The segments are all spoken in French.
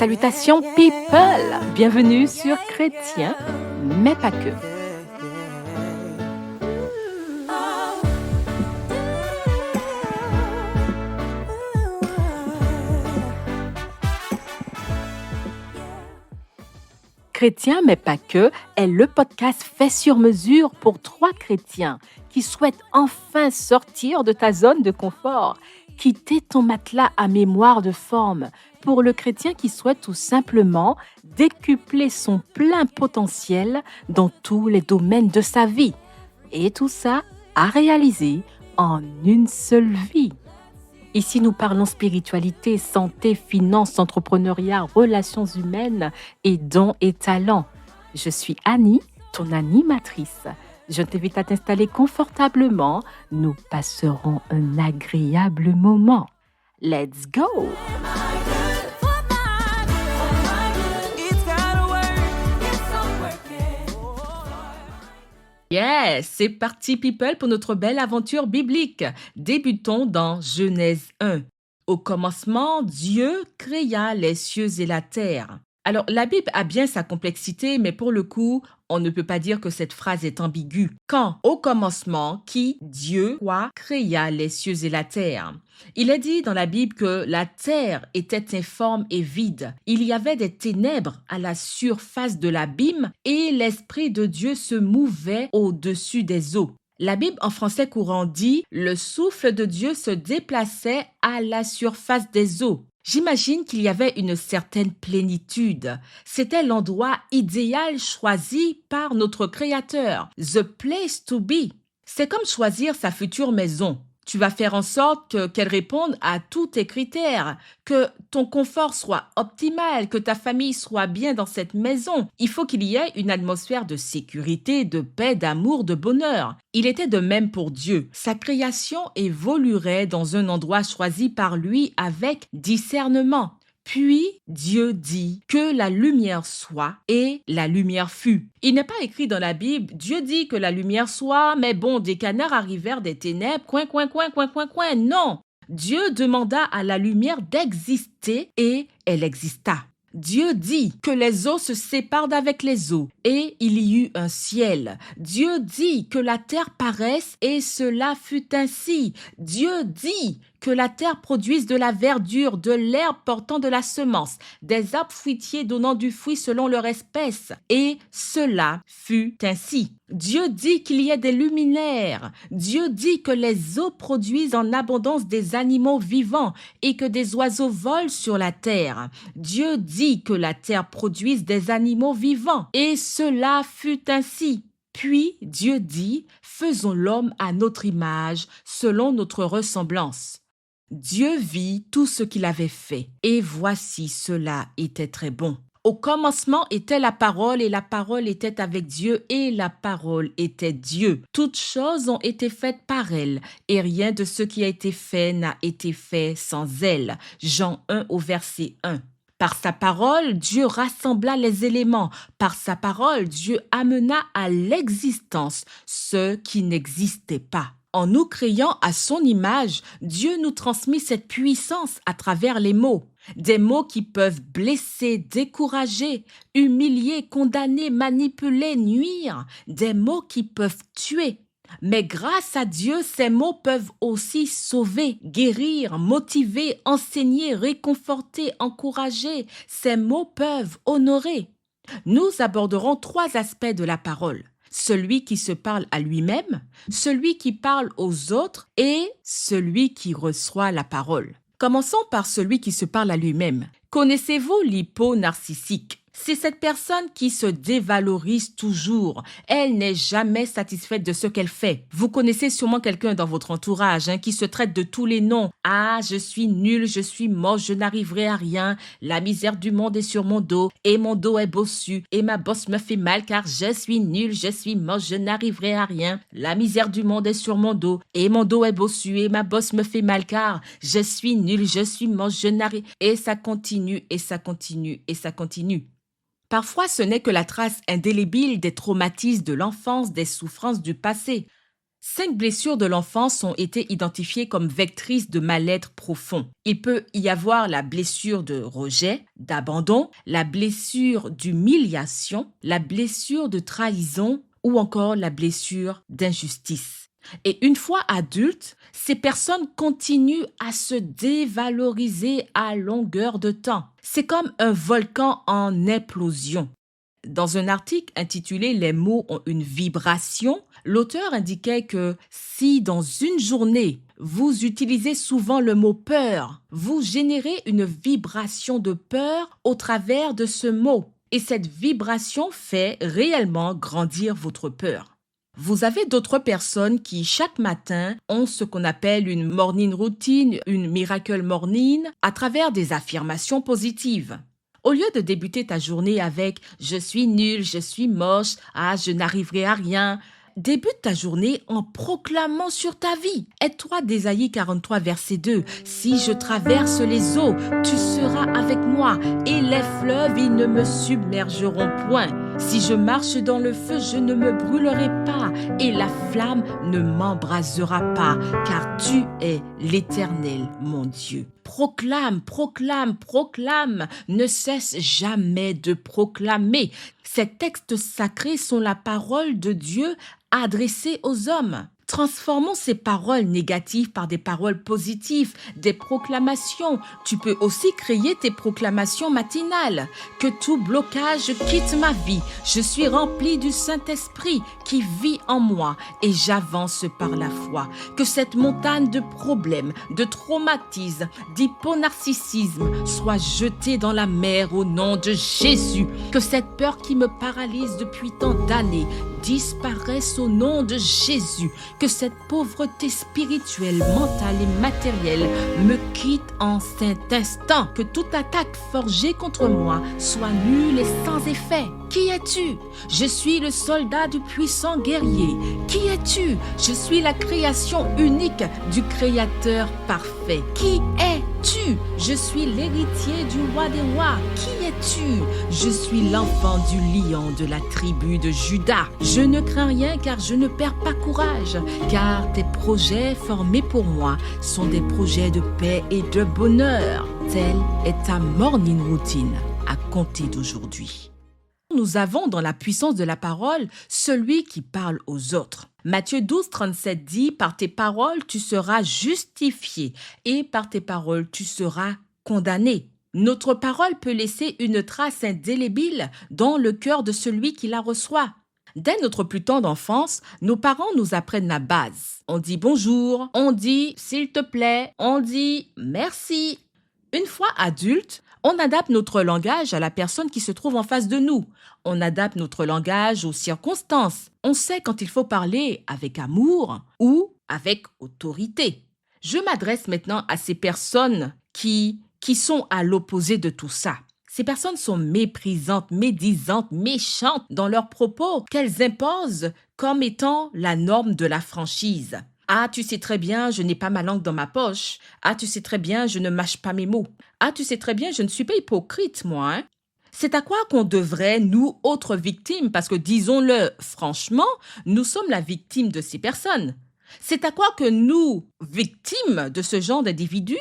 Salutations people! Bienvenue sur Chrétien, mais pas que. Chrétien, mais pas que, est le podcast fait sur mesure pour 3 chrétiens qui souhaitent enfin sortir de ta zone de confort, quitter ton matelas à mémoire de forme, pour le chrétien qui souhaite tout simplement décupler son plein potentiel dans tous les domaines de sa vie. Et tout ça à réaliser en une seule vie. Ici, nous parlons spiritualité, santé, finances, entrepreneuriat, relations humaines et dons et talents. Je suis Annie, ton animatrice. Je t'invite à t'installer confortablement. Nous passerons un agréable moment. Let's go! Yes, c'est parti people pour notre belle aventure biblique. Débutons dans Genèse 1. Au commencement, Dieu créa les cieux et la terre. Alors, la Bible a bien sa complexité, mais pour le coup, on ne peut pas dire que cette phrase est ambiguë. Quand, au commencement, qui, Dieu, quoi, créa les cieux et la terre. Il est dit dans la Bible que la terre était informe et vide. Il y avait des ténèbres à la surface de l'abîme et l'Esprit de Dieu se mouvait au-dessus des eaux. La Bible en français courant dit « Le souffle de Dieu se déplaçait à la surface des eaux ». J'imagine qu'il y avait une certaine plénitude. C'était l'endroit idéal choisi par notre Créateur. The place to be. C'est comme choisir sa future maison. Tu vas faire en sorte qu'elle réponde à tous tes critères, que ton confort soit optimal, que ta famille soit bien dans cette maison. Il faut qu'il y ait une atmosphère de sécurité, de paix, d'amour, de bonheur. Il était de même pour Dieu. Sa création évoluerait dans un endroit choisi par lui avec discernement. Puis Dieu dit que la lumière soit et la lumière fut. Il n'est pas écrit dans la Bible, Dieu dit que la lumière soit, mais bon, des canards arrivèrent des ténèbres, coin. Non, Dieu demanda à la lumière d'exister et elle exista. Dieu dit que les eaux se séparent d'avec les eaux et il y eut un ciel. Dieu dit que la terre paraisse et cela fut ainsi. Dieu dit que la terre produise de la verdure, de l'herbe portant de la semence, des arbres fruitiers donnant du fruit selon leur espèce. Et cela fut ainsi. Dieu dit qu'il y ait des luminaires. Dieu dit que les eaux produisent en abondance des animaux vivants et que des oiseaux volent sur la terre. Dieu dit que la terre produise des animaux vivants. Et cela fut ainsi. Puis Dieu dit, faisons l'homme à notre image, selon notre ressemblance. Dieu vit tout ce qu'il avait fait, et voici cela était très bon. Au commencement était la parole, et la parole était avec Dieu, et la parole était Dieu. Toutes choses ont été faites par elle, et rien de ce qui a été fait n'a été fait sans elle. Jean 1 au verset 1. Par sa parole, Dieu rassembla les éléments. Par sa parole, Dieu amena à l'existence ce qui n'existait pas. En nous créant à son image, Dieu nous transmet cette puissance à travers les mots. Des mots qui peuvent blesser, décourager, humilier, condamner, manipuler, nuire. Des mots qui peuvent tuer. Mais grâce à Dieu, ces mots peuvent aussi sauver, guérir, motiver, enseigner, réconforter, encourager. Ces mots peuvent honorer. Nous aborderons 3 aspects de la parole. Celui qui se parle à lui-même, celui qui parle aux autres et celui qui reçoit la parole. Commençons par celui qui se parle à lui-même. Connaissez-vous l'hypo-narcissique? C'est cette personne qui se dévalorise toujours. Elle n'est jamais satisfaite de ce qu'elle fait. Vous connaissez sûrement quelqu'un dans votre entourage qui se traite de tous les noms. Ah, je suis nul, je suis mort, je n'arriverai à rien. La misère du monde est sur mon dos et mon dos est bossu et ma bosse me fait mal car je suis nul, je suis mort, je n'arriverai à rien. La misère du monde est sur mon dos et mon dos est bossu et ma bosse me fait mal car je suis nul, je suis mort, je n'arrive... Et ça continue et ça continue et ça continue. Parfois, ce n'est que la trace indélébile des traumatismes de l'enfance, des souffrances du passé. 5 blessures de l'enfance ont été identifiées comme vectrices de mal-être profond. Il peut y avoir la blessure de rejet, d'abandon, la blessure d'humiliation, la blessure de trahison ou encore la blessure d'injustice. Et une fois adultes, ces personnes continuent à se dévaloriser à longueur de temps. C'est comme un volcan en implosion. Dans un article intitulé Les mots ont une vibration, l'auteur indiquait que si dans une journée, vous utilisez souvent le mot peur, vous générez une vibration de peur au travers de ce mot. Et cette vibration fait réellement grandir votre peur. Vous avez d'autres personnes qui, chaque matin, ont ce qu'on appelle une morning routine, une miracle morning, à travers des affirmations positives. Au lieu de débuter ta journée avec « je suis nul, je suis moche, ah, je n'arriverai à rien », débute ta journée en proclamant sur ta vie. Aide-toi d'Ésaïe 43, verset 2. « Si je traverse les eaux, tu seras avec moi, et les fleuves, ils ne me submergeront point. Si je marche dans le feu, je ne me brûlerai pas, et la flamme ne m'embrasera pas, car tu es l'Éternel, mon Dieu. » Proclame, proclame, proclame, ne cesse jamais de proclamer. Ces textes sacrés sont la parole de Dieu adressée aux hommes. Transformons ces paroles négatives par des paroles positives, des proclamations. Tu peux aussi créer tes proclamations matinales. Que tout blocage quitte ma vie. Je suis rempli du Saint-Esprit qui vit en moi et j'avance par la foi. Que cette montagne de problèmes, de traumatismes, d'hyponarcissisme soit jetée dans la mer au nom de Jésus. Que cette peur qui me paralyse depuis tant d'années disparaisse au nom de Jésus. Que cette pauvreté spirituelle, mentale et matérielle me quitte en cet instant. Que toute attaque forgée contre moi soit nulle et sans effet. Qui es-tu? Je suis le soldat du puissant guerrier. Qui es-tu? Je suis la création unique du Créateur parfait. Qui es-tu? Je suis l'héritier du roi des rois. Qui es-tu? Je suis l'enfant du lion de la tribu de Juda. Je ne crains rien car je ne perds pas courage, car tes projets formés pour moi sont des projets de paix et de bonheur. Telle est ta morning routine à compter d'aujourd'hui. Nous avons dans la puissance de la parole celui qui parle aux autres. Matthieu 12, 37 dit « Par tes paroles, tu seras justifié et par tes paroles, tu seras condamné. » Notre parole peut laisser une trace indélébile dans le cœur de celui qui la reçoit. Dès notre plus tendre enfance, nos parents nous apprennent la base. On dit bonjour, on dit s'il te plaît, on dit merci. Une fois adulte, on adapte notre langage à la personne qui se trouve en face de nous. On adapte notre langage aux circonstances. On sait quand il faut parler avec amour ou avec autorité. Je m'adresse maintenant à ces personnes qui sont à l'opposé de tout ça. Ces personnes sont méprisantes, médisantes, méchantes dans leurs propos qu'elles imposent comme étant la norme de la franchise. Ah, tu sais très bien, je n'ai pas ma langue dans ma poche. Ah, tu sais très bien, je ne mâche pas mes mots. Ah, tu sais très bien, je ne suis pas hypocrite, moi. Hein? C'est à quoi qu'on devrait, nous, autres victimes, parce que disons-le franchement, nous sommes la victime de ces personnes. C'est à quoi que nous, victimes de ce genre d'individus,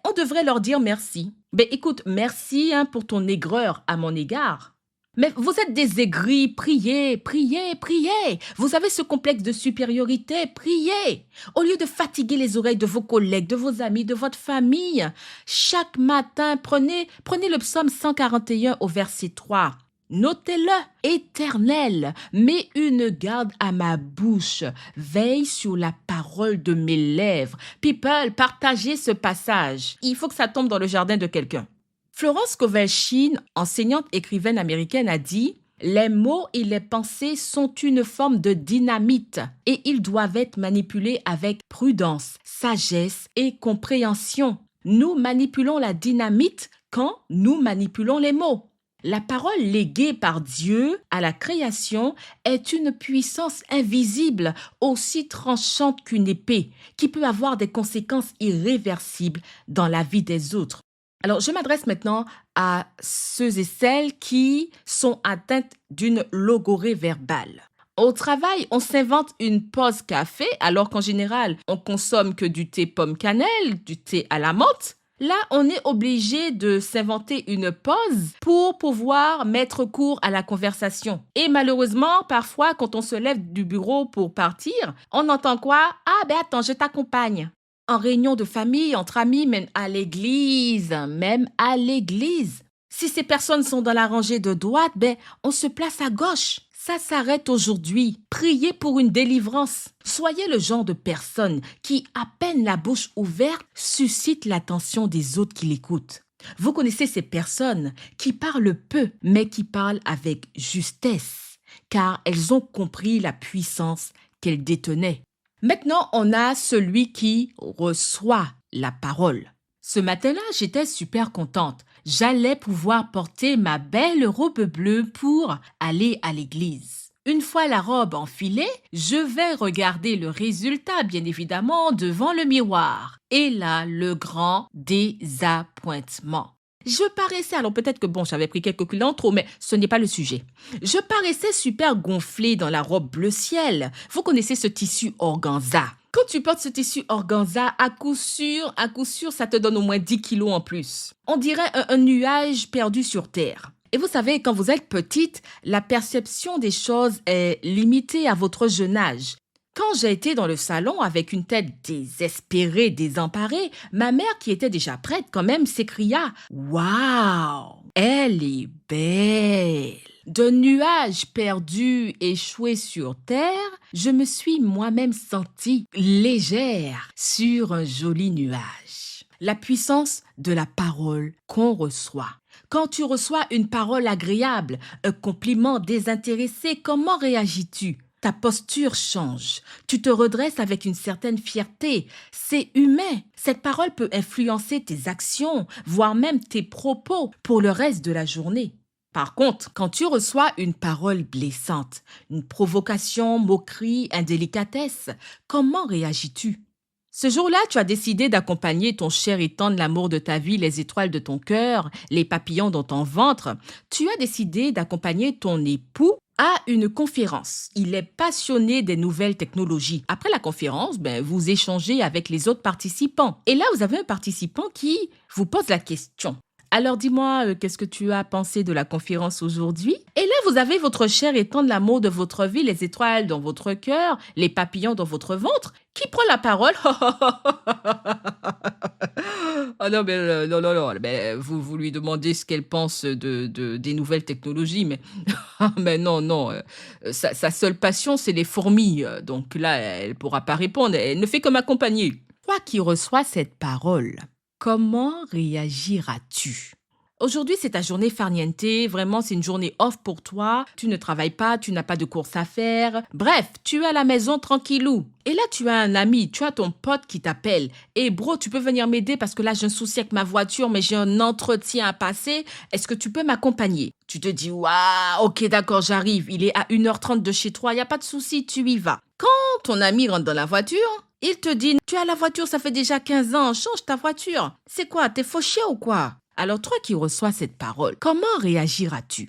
on devrait leur dire merci. Écoute, merci pour ton aigreur à mon égard. Mais vous êtes des aigris, priez, priez, priez. Vous avez ce complexe de supériorité, priez. Au lieu de fatiguer les oreilles de vos collègues, de vos amis, de votre famille, chaque matin, prenez le psaume 141 au verset 3. Notez-le, Éternel, mets une garde à ma bouche, veille sur la parole de mes lèvres. People, partagez ce passage. Il faut que ça tombe dans le jardin de quelqu'un. Florence Kowalski, enseignante écrivaine américaine, a dit « Les mots et les pensées sont une forme de dynamite et ils doivent être manipulés avec prudence, sagesse et compréhension. Nous manipulons la dynamite quand nous manipulons les mots. » La parole léguée par Dieu à la création est une puissance invisible, aussi tranchante qu'une épée, qui peut avoir des conséquences irréversibles dans la vie des autres. Alors, je m'adresse maintenant à ceux et celles qui sont atteintes d'une logorrhée verbale. Au travail, on s'invente une pause café alors qu'en général, on consomme que du thé pomme cannelle, du thé à la menthe. Là, on est obligé de s'inventer une pause pour pouvoir mettre court à la conversation. Et malheureusement, parfois, quand on se lève du bureau pour partir, on entend quoi? Ah ben attends, je t'accompagne. En réunion de famille, entre amis, même à l'église, même à l'église. Si ces personnes sont dans la rangée de droite, ben on se place à gauche. Ça s'arrête aujourd'hui. Priez pour une délivrance. Soyez le genre de personne qui, à peine la bouche ouverte, suscite l'attention des autres qui l'écoutent. Vous connaissez ces personnes qui parlent peu, mais qui parlent avec justesse, car elles ont compris la puissance qu'elles détenaient. Maintenant, on a celui qui reçoit la parole. Ce matin-là, j'étais super contente. J'allais pouvoir porter ma belle robe bleue pour aller à l'église. Une fois la robe enfilée, je vais regarder le résultat, bien évidemment, devant le miroir. Et là, le grand désappointement. Je paraissais, alors peut-être que j'avais pris quelques kilos en trop, mais ce n'est pas le sujet. Je paraissais super gonflée dans la robe bleu ciel. Vous connaissez ce tissu organza. Quand tu portes ce tissu organza, à coup sûr, ça te donne au moins 10 kilos en plus. On dirait un nuage perdu sur terre. Et vous savez, quand vous êtes petite, la perception des choses est limitée à votre jeune âge. Quand j'ai été dans le salon avec une tête désespérée, désemparée, ma mère, qui était déjà prête quand même, s'écria « Waouh, elle est belle !» De nuages perdus échoués sur terre, je me suis moi-même sentie légère sur un joli nuage. La puissance de la parole qu'on reçoit. Quand tu reçois une parole agréable, un compliment désintéressé, comment réagis-tu? Ta posture change. Tu te redresses avec une certaine fierté. C'est humain. Cette parole peut influencer tes actions, voire même tes propos pour le reste de la journée. Par contre, quand tu reçois une parole blessante, une provocation, moquerie, indélicatesse, comment réagis-tu? Ce jour-là, tu as décidé d'accompagner ton cher et tendre l'amour de ta vie, les étoiles de ton cœur, les papillons dans ton ventre. Tu as décidé d'accompagner ton époux à une conférence. Il est passionné des nouvelles technologies. Après la conférence, vous échangez avec les autres participants. Et là, vous avez un participant qui vous pose la question. Alors dis-moi, qu'est-ce que tu as pensé de la conférence aujourd'hui? Et là, vous avez votre cher et tendre l'amour de votre vie, les étoiles dans votre cœur, les papillons dans votre ventre. Qui prend la parole? Ah non, non, vous lui demandez ce qu'elle pense des nouvelles technologies, mais, mais non, sa seule passion, c'est les fourmis. Donc là, elle ne pourra pas répondre, elle ne fait que m'accompagner. Toi qui reçois cette parole, comment réagiras-tu? Aujourd'hui, c'est ta journée farniente. Vraiment, c'est une journée off pour toi. Tu ne travailles pas, tu n'as pas de courses à faire. Bref, tu es à la maison tranquillou. Et là, tu as un ami, tu as ton pote qui t'appelle. Et bro, tu peux venir m'aider parce que là, j'ai un souci avec ma voiture, mais j'ai un entretien à passer. Est-ce que tu peux m'accompagner? Tu te dis, waouh, ok, d'accord, j'arrive. Il est à 1h30 de chez toi, il n'y a pas de souci, tu y vas. Quand ton ami rentre dans la voiture, il te dit, tu as la voiture, ça fait déjà 15 ans, change ta voiture. C'est quoi, t'es fauché ou quoi? Alors toi qui reçois cette parole, comment réagiras-tu?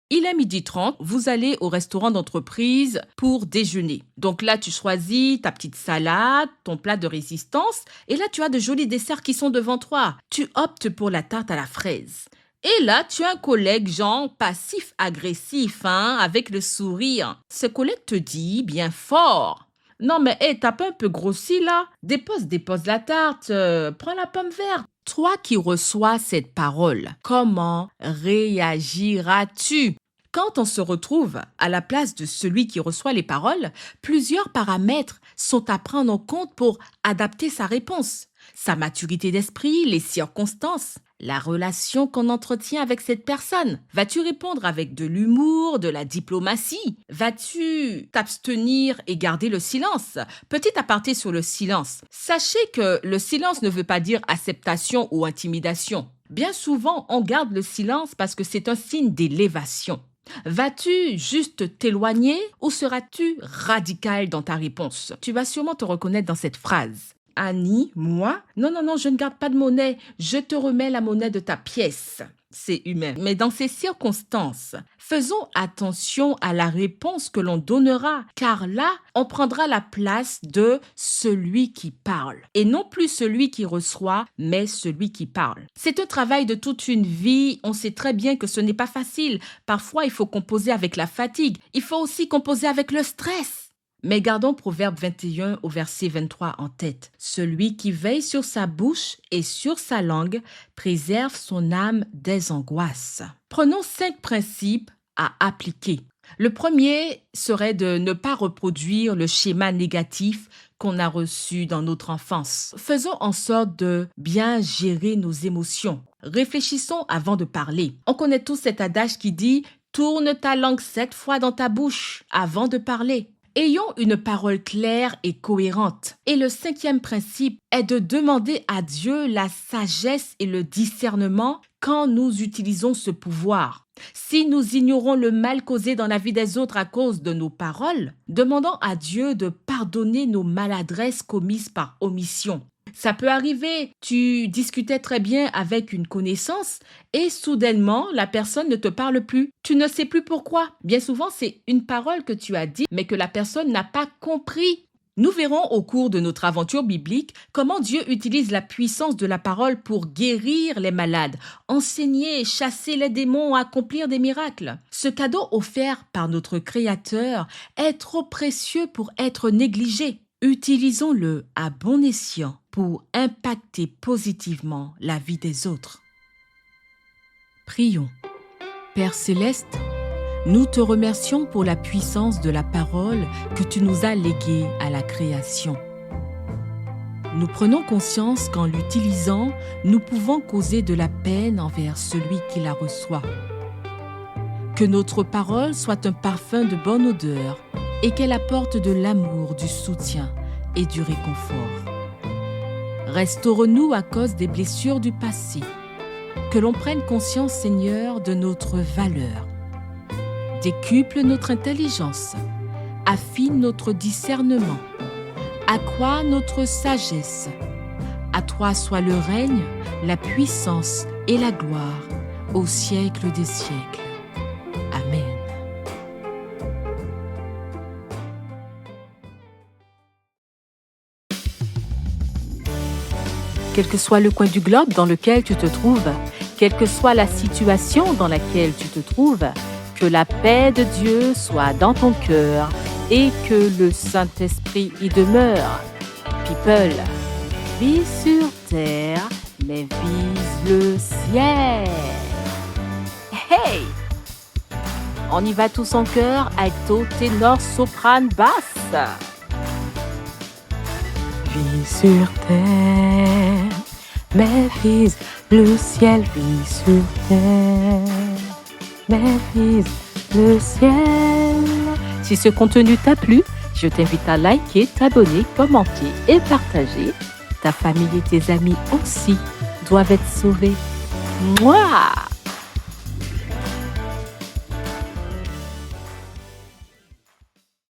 Il est 12h30, vous allez au restaurant d'entreprise pour déjeuner. Donc là, tu choisis ta petite salade, ton plat de résistance, et là, tu as de jolis desserts qui sont devant toi. Tu optes pour la tarte à la fraise. Et là, tu as un collègue, genre passif-agressif, avec le sourire. Ce collègue te dit bien fort: non mais t'as pas un peu grossi là? Dépose la tarte, prends la pomme verte. Toi qui reçois cette parole, comment réagiras-tu? Quand on se retrouve à la place de celui qui reçoit les paroles, plusieurs paramètres sont à prendre en compte pour adapter sa réponse. Sa maturité d'esprit, les circonstances, la relation qu'on entretient avec cette personne. Vas-tu répondre avec de l'humour, de la diplomatie? Vas-tu t'abstenir et garder le silence? Petit aparté sur le silence. Sachez que le silence ne veut pas dire acceptation ou intimidation. Bien souvent, on garde le silence parce que c'est un signe d'élévation. Vas-tu juste t'éloigner ou seras-tu radical dans ta réponse? Tu vas sûrement te reconnaître dans cette phrase. Annie, moi? Non, je ne garde pas de monnaie. Je te remets la monnaie de ta pièce. c'est humain. Mais dans ces circonstances, faisons attention à la réponse que l'on donnera, car là, on prendra la place de celui qui parle, et non plus celui qui reçoit, mais celui qui parle. C'est un travail de toute une vie, on sait très bien que ce n'est pas facile. Parfois, il faut composer avec la fatigue, il faut aussi composer avec le stress. Mais gardons Proverbe 21 au verset 23 en tête. Celui qui veille sur sa bouche et sur sa langue préserve son âme des angoisses. Prenons 5 principes à appliquer. Le premier serait de ne pas reproduire le schéma négatif qu'on a reçu dans notre enfance. Faisons en sorte de bien gérer nos émotions. Réfléchissons avant de parler. On connaît tous cet adage qui dit « Tourne ta langue 7 fois dans ta bouche avant de parler ». Ayons une parole claire et cohérente. Et le 5e principe est de demander à Dieu la sagesse et le discernement quand nous utilisons ce pouvoir. Si nous ignorons le mal causé dans la vie des autres à cause de nos paroles, demandons à Dieu de pardonner nos maladresses commises par omission. Ça peut arriver, tu discutais très bien avec une connaissance et soudainement, la personne ne te parle plus. Tu ne sais plus pourquoi. Bien souvent, c'est une parole que tu as dit, mais que la personne n'a pas compris. Nous verrons au cours de notre aventure biblique comment Dieu utilise la puissance de la parole pour guérir les malades, enseigner, chasser les démons, accomplir des miracles. Ce cadeau offert par notre Créateur est trop précieux pour être négligé. Utilisons-le à bon escient pour impacter positivement la vie des autres. Prions. Père Céleste, nous te remercions pour la puissance de la parole que tu nous as léguée à la création. Nous prenons conscience qu'en l'utilisant, nous pouvons causer de la peine envers celui qui la reçoit. Que notre parole soit un parfum de bonne odeur et qu'elle apporte de l'amour, du soutien et du réconfort. Restaure-nous à cause des blessures du passé. Que l'on prenne conscience, Seigneur, de notre valeur. Décuple notre intelligence. Affine notre discernement. Accroît notre sagesse. À toi soit le règne, la puissance et la gloire au siècle des siècles. Amen. Quel que soit le coin du globe dans lequel tu te trouves, quelle que soit la situation dans laquelle tu te trouves, que la paix de Dieu soit dans ton cœur et que le Saint-Esprit y demeure. People, vis sur terre, mais vise le ciel. Hey! On y va tous en chœur, alto, ténor, soprane, basse. Vis sur terre, mais vise le ciel. Vis sur terre, mais vise le ciel. Si ce contenu t'a plu, je t'invite à liker, t'abonner, commenter et partager. Ta famille et tes amis aussi doivent être sauvés. Mouah!